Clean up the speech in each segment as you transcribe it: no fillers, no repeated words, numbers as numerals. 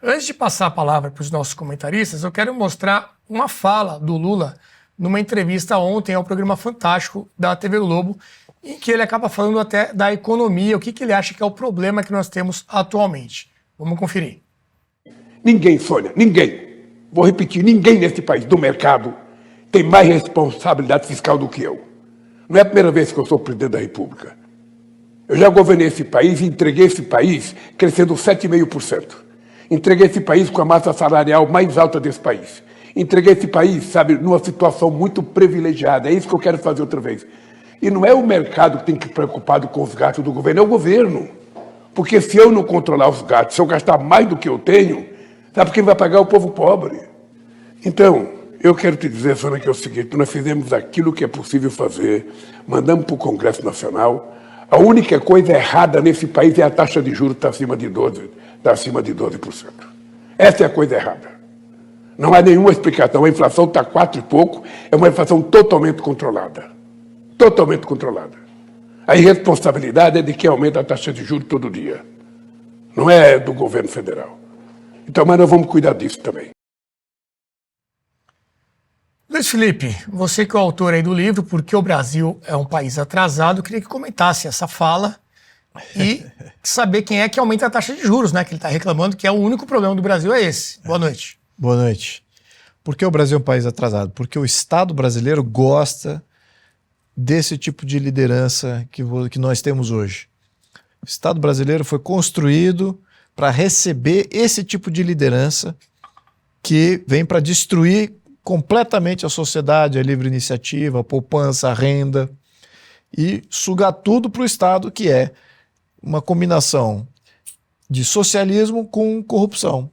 Antes de passar a palavra para os nossos comentaristas, eu quero mostrar uma fala do Lula numa entrevista ontem ao programa Fantástico da TV Globo, em que ele acaba falando até da economia, o que ele acha que é o problema que nós temos atualmente. Vamos conferir. Ninguém, Sônia, ninguém, vou repetir, ninguém nesse país do mercado tem mais responsabilidade fiscal do que eu. Não é a primeira vez que eu sou presidente da República. Eu já governei esse país e entreguei esse país crescendo 7,5%. Entreguei esse país com a massa salarial mais alta desse país. Entreguei esse país, sabe, numa situação muito privilegiada. É isso que eu quero fazer outra vez. E não é o mercado que tem que ir preocupado com os gastos do governo, é o governo. Porque se eu não controlar os gastos, se eu gastar mais do que eu tenho, sabe quem vai pagar? O povo pobre. Então, eu quero te dizer, Sônia, que é o seguinte, nós fizemos aquilo que é possível fazer, mandamos para o Congresso Nacional. A única coisa errada nesse país é a taxa de juros estar acima de 12%. Essa é a coisa errada. Não há nenhuma explicação. A inflação está 4 e pouco, é uma inflação totalmente controlada. Totalmente controlada. A irresponsabilidade é de quem aumenta a taxa de juros todo dia. Não é do governo federal. Então, mas nós vamos cuidar disso também. Luiz Felipe, você que é o autor aí do livro, Por que o Brasil é um País Atrasado, eu queria que comentasse essa fala e saber quem é que aumenta a taxa de juros, né? Que ele está reclamando que é o único problema do Brasil é esse. Boa noite. Boa noite. Por que o Brasil é um país atrasado? Porque o Estado brasileiro gosta desse tipo de liderança que nós temos hoje. O Estado brasileiro foi construído para receber esse tipo de liderança que vem para destruir completamente a sociedade, a livre iniciativa, a poupança, a renda e sugar tudo para o Estado, que é uma combinação de socialismo com corrupção.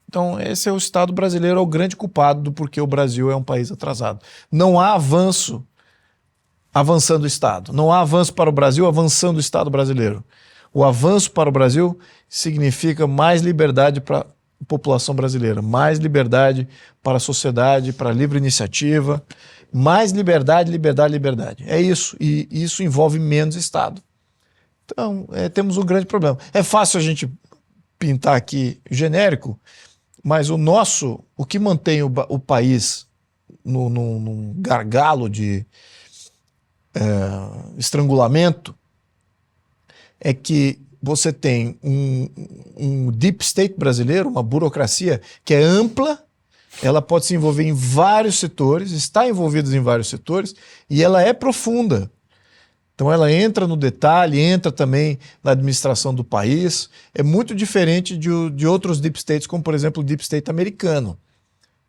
Então esse é o Estado brasileiro, é o grande culpado do porquê o Brasil é um país atrasado. Não há avanço avançando o Estado. Não há avanço para o Brasil avançando o Estado brasileiro. O avanço para o Brasil significa mais liberdade para a população brasileira, mais liberdade para a sociedade, para a livre iniciativa, mais liberdade, liberdade, liberdade. É isso, e isso envolve menos Estado. Então, temos um grande problema. É fácil a gente pintar aqui genérico, mas o que mantém o país num gargalo de estrangulamento é que você tem um deep state brasileiro, uma burocracia que é ampla, ela pode se envolver em vários setores, está envolvida em vários setores, e ela é profunda. Então ela entra no detalhe, entra também na administração do país, é muito diferente de outros deep states, como por exemplo o deep state americano.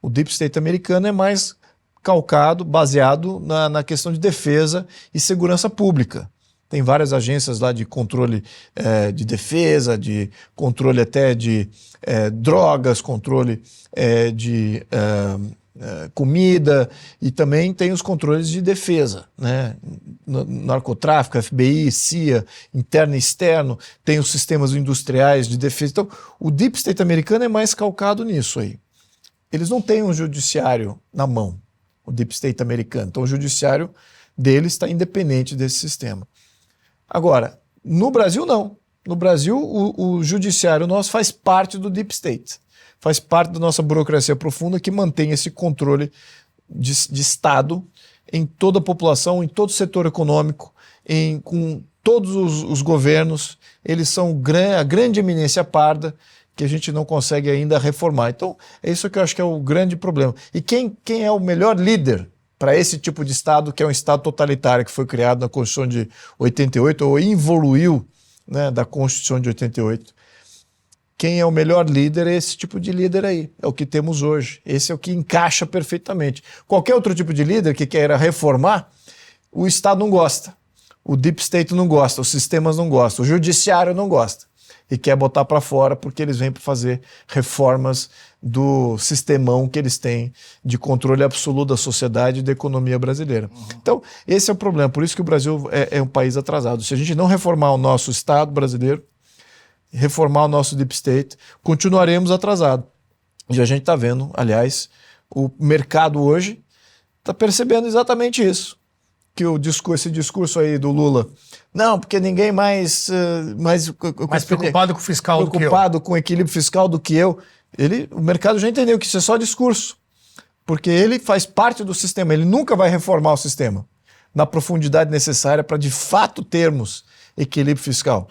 O deep state americano é mais calcado, baseado na questão de defesa e segurança pública. Tem várias agências lá de controle de defesa, de controle até de drogas, controle de comida, e também tem os controles de defesa, né? Narcotráfico, FBI, CIA, interno e externo, tem os sistemas industriais de defesa. Então, o deep state americano é mais calcado nisso aí. Eles não têm um judiciário na mão, o deep state americano. Então, o judiciário deles está independente desse sistema. Agora, no Brasil não. No Brasil, o judiciário nosso faz parte do deep state, faz parte da nossa burocracia profunda que mantém esse controle de Estado em toda a população, em todo o setor econômico, com todos os governos. Eles são a grande eminência parda que a gente não consegue ainda reformar. Então, é isso que eu acho que é o grande problema. E quem é o melhor líder para esse tipo de Estado, que é um Estado totalitário que foi criado na Constituição de 88, ou evoluiu, né, da Constituição de 88. Quem é o melhor líder é esse tipo de líder aí, é o que temos hoje. Esse é o que encaixa perfeitamente. Qualquer outro tipo de líder que queira reformar, o Estado não gosta, o Deep State não gosta, os sistemas não gostam, o Judiciário não gosta. E quer botar para fora porque eles vêm para fazer reformas do sistemão que eles têm de controle absoluto da sociedade e da economia brasileira. Então, esse é o problema. Por isso que o Brasil é um país atrasado. Se a gente não reformar o nosso Estado brasileiro, reformar o nosso deep state, continuaremos atrasados. E a gente está vendo, aliás, o mercado hoje está percebendo exatamente isso. que esse discurso aí do Lula, não, porque ninguém mais preocupado com o fiscal do que eu. Preocupado com o equilíbrio fiscal do que eu. O mercado já entendeu que isso é só discurso, porque ele faz parte do sistema, ele nunca vai reformar o sistema na profundidade necessária para de fato termos equilíbrio fiscal.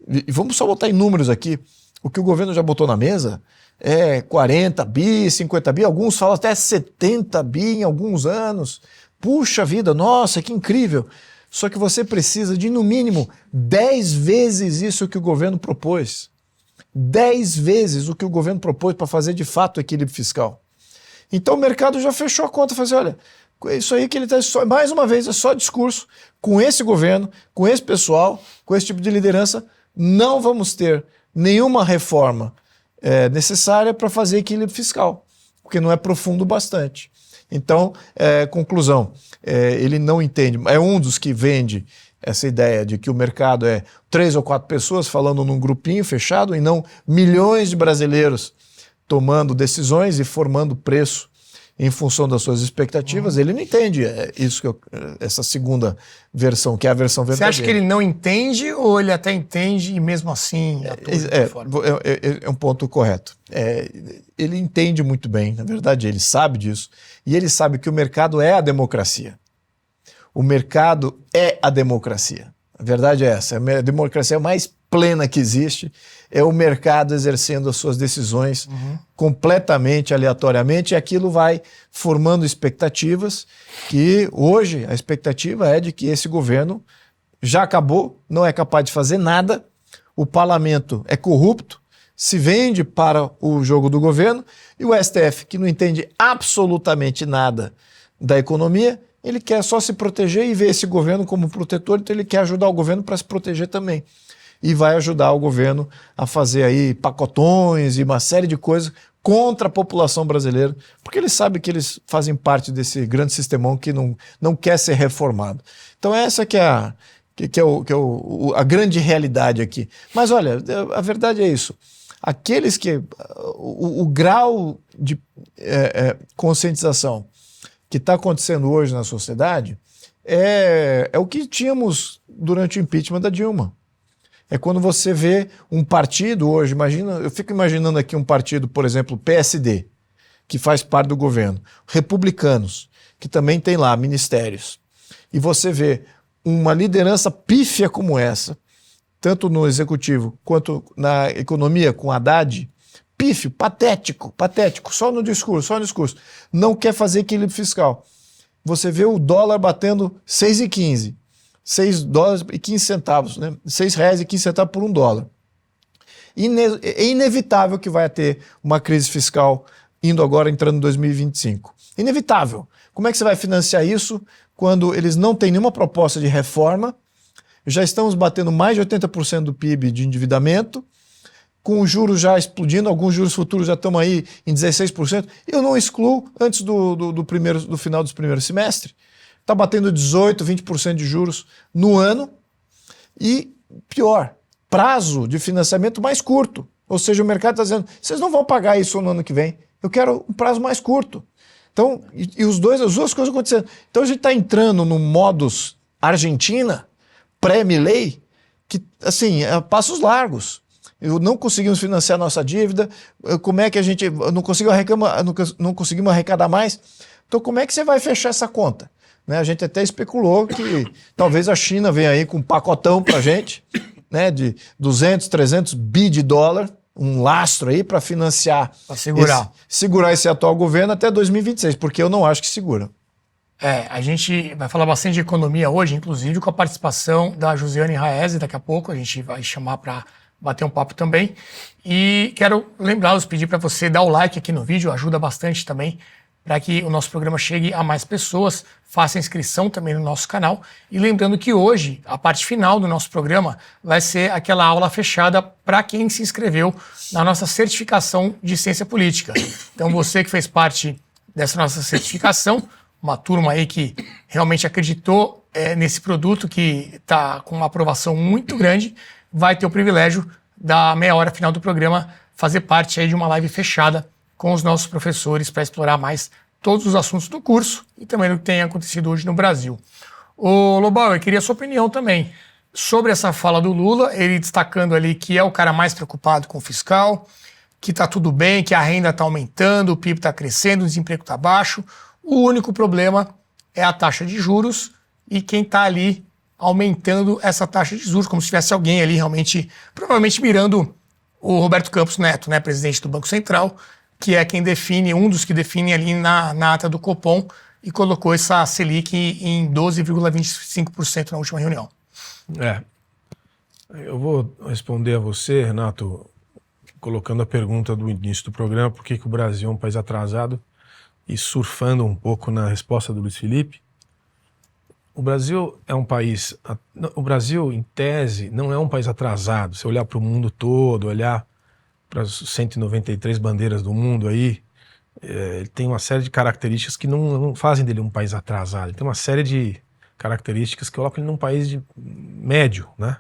E vamos só botar em números aqui, o que o governo já botou na mesa é 40 bi, 50 bi, alguns falam até 70 bi em alguns anos. Puxa vida, nossa, que incrível. Só que você precisa de, no mínimo, 10 vezes isso que o governo propôs. 10 vezes o que o governo propôs para fazer de fato o equilíbrio fiscal. Então o mercado já fechou a conta, falou assim, olha, isso aí que ele está, mais uma vez, é só discurso. Com esse governo, com esse pessoal, com esse tipo de liderança, não vamos ter nenhuma reforma necessária para fazer equilíbrio fiscal, porque não é profundo bastante. Então, conclusão, ele não entende, é um dos que vende essa ideia de que o mercado é 3 ou 4 pessoas falando num grupinho fechado e não milhões de brasileiros tomando decisões e formando preço em função das suas expectativas. Ele não entende essa segunda versão, que é a versão verdadeira. Você acha que ele não entende ou ele até entende e mesmo assim atua de outra forma? É um ponto correto. Ele entende muito bem, na verdade ele sabe disso, e ele sabe que o mercado é a democracia. O mercado é a democracia. A verdade é essa, a democracia mais plena que existe é o mercado exercendo as suas decisões completamente aleatoriamente, e aquilo vai formando expectativas que hoje a expectativa é de que esse governo já acabou, não é capaz de fazer nada, o parlamento é corrupto, se vende para o jogo do governo, e o STF, que não entende absolutamente nada da economia, ele quer só se proteger e ver esse governo como protetor, então ele quer ajudar o governo para se proteger também. E vai ajudar o governo a fazer aí pacotões e uma série de coisas contra a população brasileira, porque ele sabe que eles fazem parte desse grande sistemão que não quer ser reformado. Então essa que é a grande realidade aqui. Mas olha, a verdade é isso. Aqueles que... O grau de conscientização que está acontecendo hoje na sociedade é o que tínhamos durante o impeachment da Dilma. É quando você vê um partido hoje, eu fico imaginando aqui um partido, por exemplo, PSD, que faz parte do governo, republicanos, que também tem lá ministérios, e você vê uma liderança pífia como essa, tanto no executivo quanto na economia, com Haddad, pífio, patético, só no discurso, não quer fazer equilíbrio fiscal. Você vê o dólar batendo 6,15, 6 dólares e 15 centavos, né? R$6,15 por $1. É inevitável que vai ter uma crise fiscal entrando em 2025. Inevitável. Como é que você vai financiar isso quando eles não têm nenhuma proposta de reforma? Já estamos batendo mais de 80% do PIB de endividamento, com os juros já explodindo, alguns juros futuros já estão aí em 16%. Eu não excluo antes do final do primeiro semestre. Está batendo 18%, 20% de juros no ano e, pior, prazo de financiamento mais curto. Ou seja, o mercado está dizendo, vocês não vão pagar isso no ano que vem, eu quero um prazo mais curto. Então, as duas coisas acontecendo. Então a gente está entrando no modus Argentina, pré-Milei, que, assim, a passos largos. Não conseguimos financiar nossa dívida, como é que a gente não conseguimos arrecadar mais? Então como é que você vai fechar essa conta? Né, a gente até especulou que talvez a China venha aí com um pacotão para a gente, né, de 200, 300 bi de dólar, um lastro aí para financiar, segurar esse atual governo até 2026, porque eu não acho que segura. A gente vai falar bastante de economia hoje, inclusive com a participação da Josiane Raese, daqui a pouco a gente vai chamar para bater um papo também. E quero lembrá-los, pedir para você dar o like aqui no vídeo, ajuda bastante também para que o nosso programa chegue a mais pessoas, faça a inscrição também no nosso canal. E lembrando que hoje, a parte final do nosso programa, vai ser aquela aula fechada para quem se inscreveu na nossa certificação de ciência política. Então você que fez parte dessa nossa certificação, uma turma aí que realmente acreditou nesse produto, que está com uma aprovação muito grande, vai ter o privilégio da meia hora final do programa fazer parte aí de uma live fechada com os nossos professores para explorar mais todos os assuntos do curso e também o que tem acontecido hoje no Brasil. Ô, Lobão, eu queria a sua opinião também sobre essa fala do Lula, ele destacando ali que é o cara mais preocupado com o fiscal, que tá tudo bem, que a renda tá aumentando, o PIB tá crescendo, o desemprego tá baixo. O único problema é a taxa de juros e quem tá ali aumentando essa taxa de juros, como se tivesse alguém ali realmente, provavelmente mirando o Roberto Campos Neto, né, presidente do Banco Central, que é quem define, um dos que define ali na ata do Copom, e colocou essa Selic em 12,25% na última reunião. Eu vou responder a você, Renato, colocando a pergunta do início do programa, por que o Brasil é um país atrasado, e surfando um pouco na resposta do Luiz Felipe. O Brasil é um país... O Brasil, em tese, não é um país atrasado. Se olhar para o mundo todo, olhar para as 193 bandeiras do mundo aí, ele tem uma série de características que não fazem dele um país atrasado. Ele tem uma série de características que colocam ele num país de médio, né?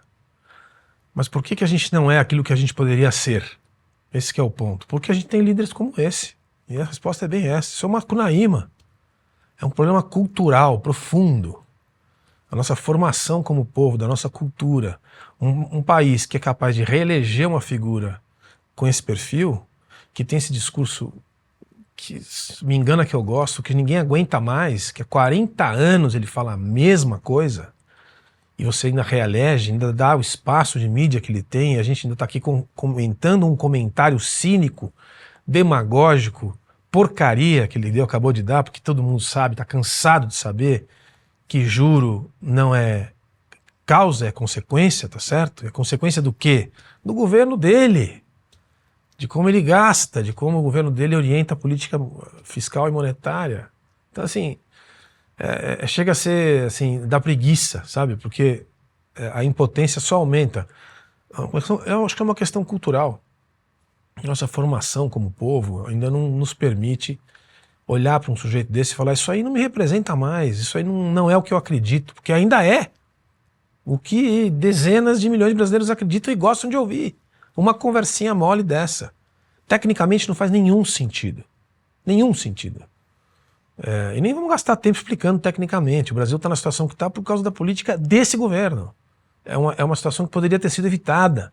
Mas por que a gente não é aquilo que a gente poderia ser? Esse que é o ponto. Porque a gente tem líderes como esse. E a resposta é bem essa. Isso é uma cunaíma. É um problema cultural profundo. A nossa formação como povo, da nossa cultura. Um país que é capaz de reeleger uma figura com esse perfil, que tem esse discurso que me engana que eu gosto, que ninguém aguenta mais, que há 40 anos ele fala a mesma coisa, e você ainda reelege, ainda dá o espaço de mídia que ele tem, e a gente ainda está aqui comentando um comentário cínico, demagógico, porcaria que ele acabou de dar, porque todo mundo sabe, está cansado de saber que juro não é causa, é consequência, tá certo? É consequência do quê? Do governo dele. De como ele gasta, de como o governo dele orienta a política fiscal e monetária. Então, assim, chega a ser, assim, da preguiça, sabe? Porque a impotência só aumenta. Eu acho que é uma questão cultural. Nossa formação como povo ainda não nos permite olhar para um sujeito desse e falar: isso aí não me representa mais, isso aí não é o que eu acredito, porque ainda é o que dezenas de milhões de brasileiros acreditam e gostam de ouvir. Uma conversinha mole dessa. Tecnicamente não faz nenhum sentido. Nenhum sentido. E nem vamos gastar tempo explicando tecnicamente. O Brasil está na situação que está por causa da política desse governo. É uma situação que poderia ter sido evitada.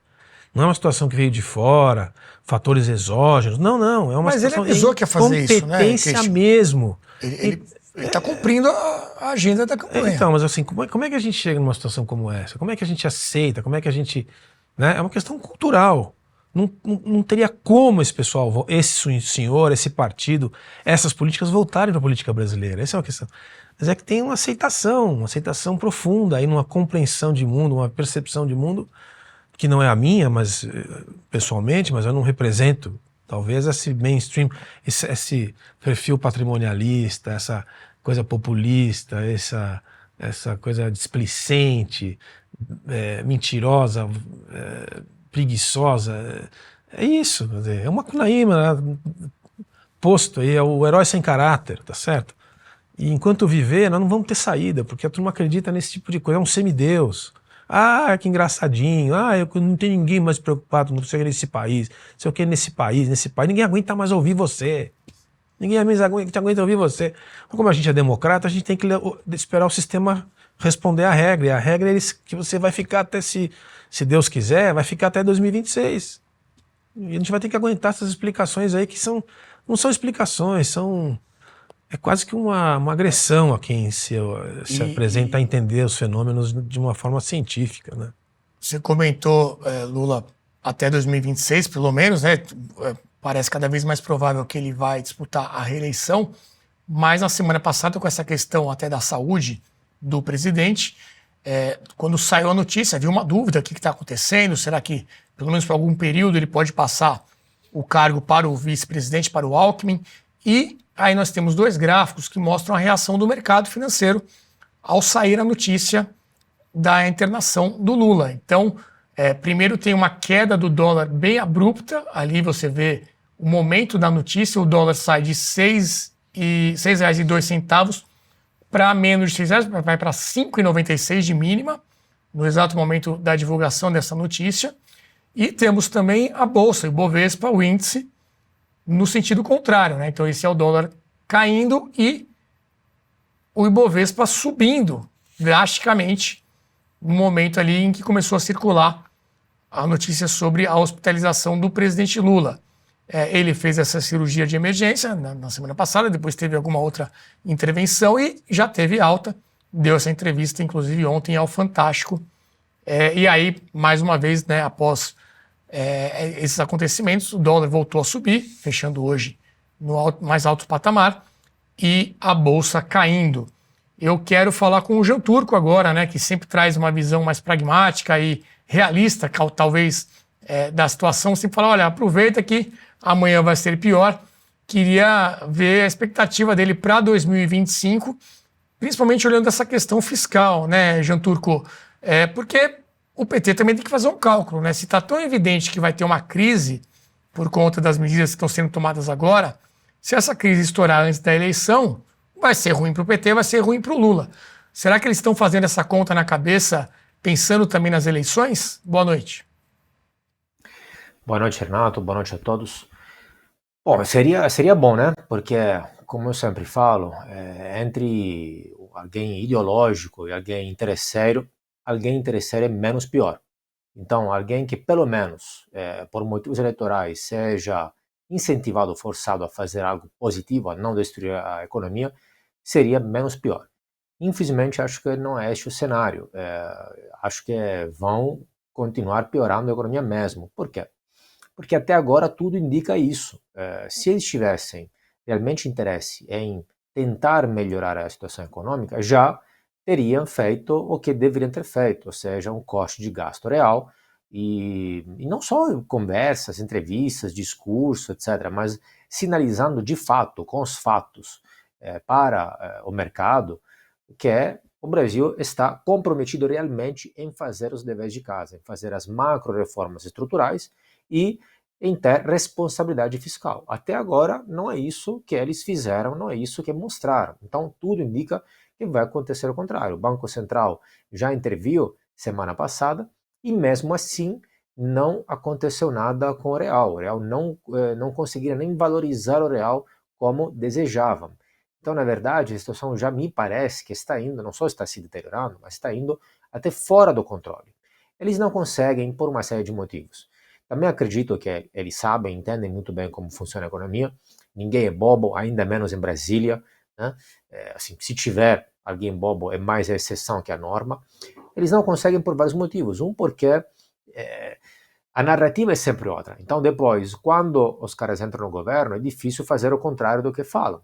Não é uma situação que veio de fora, fatores exógenos. Não. É uma situação ele avisou que ia fazer isso, né? Competência mesmo. Ele está cumprindo a agenda da campanha. Então, mas assim, como é que a gente chega numa situação como essa? Como é que a gente aceita? Como é que a gente... Né? É uma questão cultural. Não teria como esse pessoal, esse senhor, esse partido, essas políticas voltarem para a política brasileira. Essa é uma questão. Mas é que tem uma aceitação profunda, aí numa compreensão de mundo, uma percepção de mundo que não é a minha, mas pessoalmente, mas eu não represento, talvez, esse mainstream, esse perfil patrimonialista, essa coisa populista, essa coisa displicente, mentirosa, preguiçosa. É isso, quer dizer, é uma cunaíma, posto aí, é o herói sem caráter, tá certo? E enquanto viver, nós não vamos ter saída, porque a turma acredita nesse tipo de coisa, é um semideus. Ah, que engraçadinho, não tem ninguém mais preocupado com você nesse país, sei o que nesse país, ninguém aguenta mais ouvir você. Ninguém mais aguenta ouvir você. Como a gente é democrata, a gente tem que esperar o sistema responder à regra. E a regra é que você vai ficar até, se Deus quiser, vai ficar até 2026. E a gente vai ter que aguentar essas explicações aí que não são explicações, é quase que uma agressão a quem se apresenta a entender os fenômenos de uma forma científica, né? Você comentou Lula até 2026, pelo menos, né? Parece cada vez mais provável que ele vai disputar a reeleição, mas na semana passada, com essa questão até da saúde do presidente, quando saiu a notícia, havia uma dúvida: o que está acontecendo? Será que, pelo menos por algum período, ele pode passar o cargo para o vice-presidente, para o Alckmin? E aí nós temos dois gráficos que mostram a reação do mercado financeiro ao sair a notícia da internação do Lula. Então, primeiro tem uma queda do dólar bem abrupta. Ali você vê o momento da notícia, o dólar sai de R$ 6,02 para menos de R$ 6, vai para R$ 5,96 de mínima, no exato momento da divulgação dessa notícia. E temos também a Bolsa, o Ibovespa, o índice, no sentido contrário, né? Então esse é o dólar caindo e o Ibovespa subindo drasticamente no momento ali em que começou a circular a notícia sobre a hospitalização do presidente Lula. Ele fez essa cirurgia de emergência na semana passada, depois teve alguma outra intervenção e já teve alta. Deu essa entrevista, inclusive, ontem ao Fantástico. E aí, mais uma vez, né, após esses acontecimentos, o dólar voltou a subir, fechando hoje no mais alto patamar, e a Bolsa caindo. Eu quero falar com o Jean Turco agora, né, que sempre traz uma visão mais pragmática e realista, talvez, da situação. Sempre fala, olha, aproveita que amanhã vai ser pior. Queria ver a expectativa dele para 2025, principalmente olhando essa questão fiscal, né, Jean Turco? Porque o PT também tem que fazer um cálculo, né? Se está tão evidente que vai ter uma crise por conta das medidas que estão sendo tomadas agora, se essa crise estourar antes da eleição, vai ser ruim para o PT, vai ser ruim para o Lula. Será que eles estão fazendo essa conta na cabeça, pensando também nas eleições? Boa noite. Boa noite, Renato. Boa noite a todos. Bom, seria bom, né? Porque, como eu sempre falo, entre alguém ideológico e alguém interesseiro é menos pior. Então, alguém que pelo menos, por motivos eleitorais, seja incentivado, forçado a fazer algo positivo, a não destruir a economia, seria menos pior. Infelizmente, acho que não é este o cenário. Acho que vão continuar piorando a economia mesmo. Por quê? Porque até agora tudo indica isso. Se eles tivessem realmente interesse em tentar melhorar a situação econômica, já teriam feito o que deveriam ter feito, ou seja, um corte de gasto real, e não só conversas, entrevistas, discurso, etc., mas sinalizando de fato, com os fatos, para o mercado, que o Brasil está comprometido realmente em fazer os deveres de casa, em fazer as macro-reformas estruturais e em ter responsabilidade fiscal. Até agora, não é isso que eles fizeram, não é isso que mostraram. Então, tudo indica que vai acontecer o contrário. O Banco Central já interviu semana passada e, mesmo assim, não aconteceu nada com o real. O real não conseguiram nem valorizar o real como desejavam. Então, na verdade, a situação já me parece que está indo, não só está se deteriorando, mas está indo até fora do controle. Eles não conseguem por uma série de motivos. Também acredito que eles sabem, entendem muito bem como funciona a economia. Ninguém é bobo, ainda menos em Brasília, né? Assim, se tiver alguém bobo, é mais a exceção que a norma. Eles não conseguem por vários motivos. Um, porque a narrativa é sempre outra. Então, depois, quando os caras entram no governo, é difícil fazer o contrário do que falam.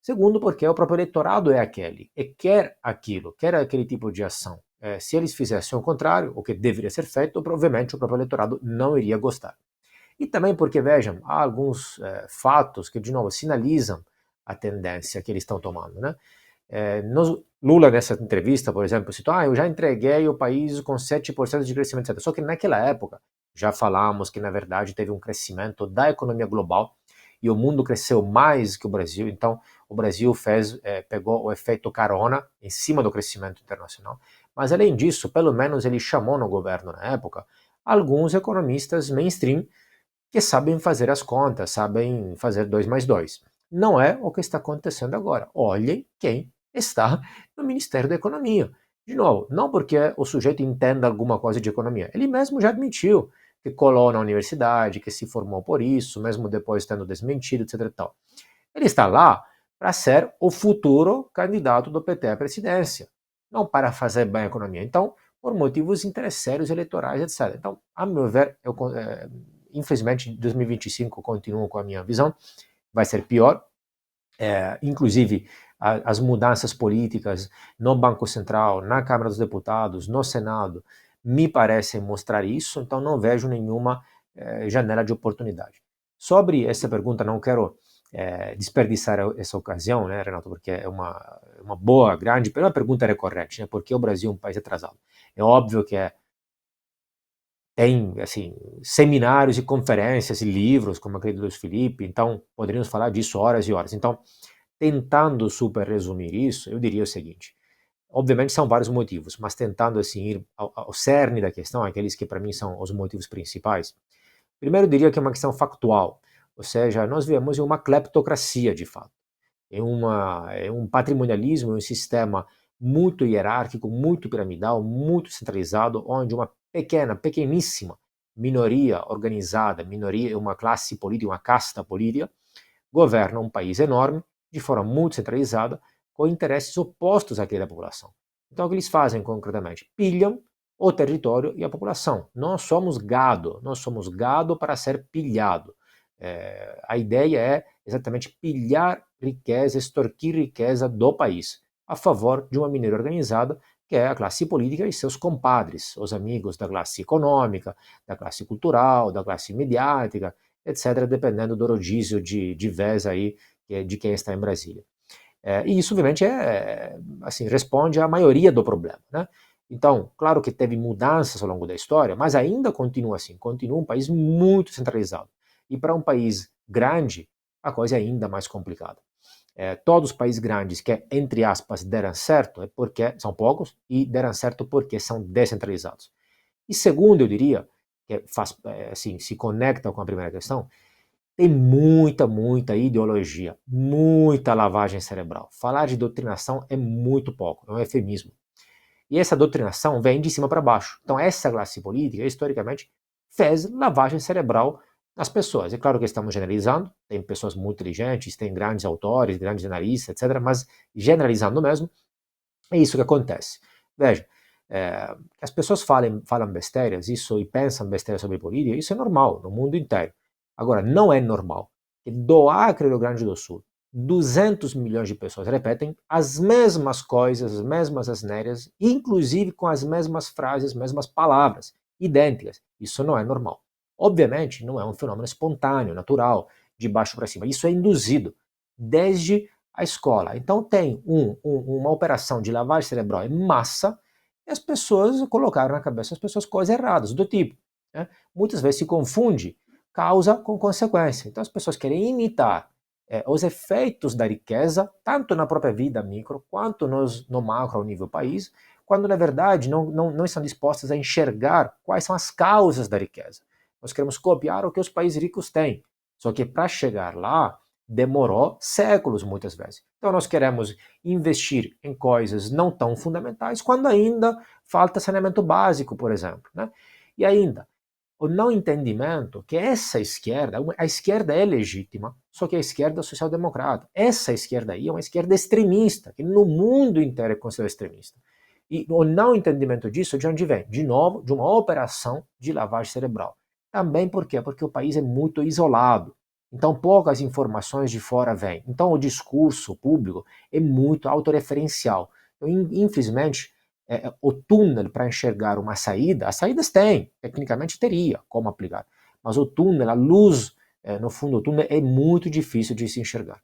Segundo, porque o próprio eleitorado é aquele, e quer aquilo, quer aquele tipo de ação. Se eles fizessem o contrário, o que deveria ser feito, provavelmente o próprio eleitorado não iria gostar. E também porque, vejam, há alguns fatos que, de novo, sinalizam a tendência que eles estão tomando, né? Lula, nessa entrevista, por exemplo, citou, eu já entreguei o país com 7% de crescimento, etc. Só que naquela época, já falamos que, na verdade, teve um crescimento da economia global e o mundo cresceu mais que o Brasil, então o Brasil pegou o efeito carona em cima do crescimento internacional. Mas, além disso, pelo menos ele chamou no governo, na época, alguns economistas mainstream que sabem fazer as contas, sabem fazer 2 mais 2. Não é o que está acontecendo agora. Olhem quem está no Ministério da Economia. De novo, não porque o sujeito entenda alguma coisa de economia. Ele mesmo já admitiu que colou na universidade, que se formou por isso, mesmo depois tendo desmentido, etc. e tal. Ele está lá para ser o futuro candidato do PT à presidência, não para fazer bem a economia. Então, por motivos interesseiros eleitorais, etc. Então, a meu ver, infelizmente, 2025 continuo com a minha visão, vai ser pior. Inclusive, as mudanças políticas no Banco Central, na Câmara dos Deputados, no Senado, me parecem mostrar isso, então não vejo nenhuma janela de oportunidade. Sobre essa pergunta, não quero desperdiçar essa ocasião, né, Renato, porque é uma boa, grande, uma pergunta recorrente, né, porque o Brasil é um país atrasado. É óbvio que tem, assim, seminários e conferências e livros, como aquele do Luiz Felipe, então poderíamos falar disso horas e horas. Então, tentando super resumir isso, eu diria o seguinte: obviamente são vários motivos, mas tentando assim ir ao cerne da questão, aqueles que para mim são os motivos principais. Primeiro, eu diria que é uma questão factual, ou seja, nós vivemos em uma cleptocracia de fato, é um patrimonialismo, um sistema muito hierárquico, muito piramidal, muito centralizado, onde uma pequeníssima minoria organizada, uma classe política, uma casta política, governa um país enorme, de forma muito centralizada, com interesses opostos àquele da população. Então, o que eles fazem concretamente? Pilham o território e a população. Nós somos gado para ser pilhado. A ideia é exatamente pilhar riqueza, extorquir riqueza do país, a favor de uma minoria organizada, que é a classe política e seus compadres, os amigos da classe econômica, da classe cultural, da classe mediática, etc., dependendo do rodízio de vez aí de quem está em Brasília. E isso, obviamente, assim, responde à maioria do problema, né? Então, claro que teve mudanças ao longo da história, mas ainda continua assim, continua um país muito centralizado. E para um país grande, a coisa é ainda mais complicada. Todos os países grandes que, entre aspas, deram certo, é porque são poucos, e deram certo porque são descentralizados. E segundo, eu diria, que assim, se conecta com a primeira questão, tem muita ideologia, muita lavagem cerebral. Falar de doutrinação é muito pouco, é um eufemismo. E essa doutrinação vem de cima para baixo. Então essa classe política, historicamente, fez lavagem cerebral nas pessoas. É claro que estamos generalizando, tem pessoas muito inteligentes, tem grandes autores, grandes analistas, etc., mas generalizando mesmo, é isso que acontece. Veja, as pessoas falam besteiras e pensam besteiras sobre política, isso é normal no mundo inteiro. Agora, não é normal que do Acre, Rio Grande do Sul, 200 milhões de pessoas repetem as mesmas coisas, as mesmas asneiras, inclusive com as mesmas frases, as mesmas palavras, idênticas. Isso não é normal. Obviamente, não é um fenômeno espontâneo, natural, de baixo para cima. Isso é induzido desde a escola. Então tem uma operação de lavagem cerebral em massa e as pessoas colocaram na cabeça das pessoas coisas erradas, do tipo, né? Muitas vezes se confunde causa com consequência. Então as pessoas querem imitar os efeitos da riqueza, tanto na própria vida micro, quanto no macro, ao nível país, quando na verdade não estão dispostas a enxergar quais são as causas da riqueza. Nós queremos copiar o que os países ricos têm, só que para chegar lá, demorou séculos muitas vezes. Então nós queremos investir em coisas não tão fundamentais quando ainda falta saneamento básico, por exemplo, né? E ainda, o não entendimento que essa esquerda, a esquerda é legítima, só que a esquerda social-democrata. Essa esquerda aí é uma esquerda extremista, que no mundo inteiro é considerada extremista. E o não entendimento disso, de onde vem? De novo, de uma operação de lavagem cerebral. Também por quê? Porque o país é muito isolado. Então poucas informações de fora vêm. Então o discurso público é muito autorreferencial. Então, infelizmente, o túnel para enxergar uma saída, as saídas tem, tecnicamente teria como aplicar, mas o túnel, a luz no fundo do túnel é muito difícil de se enxergar.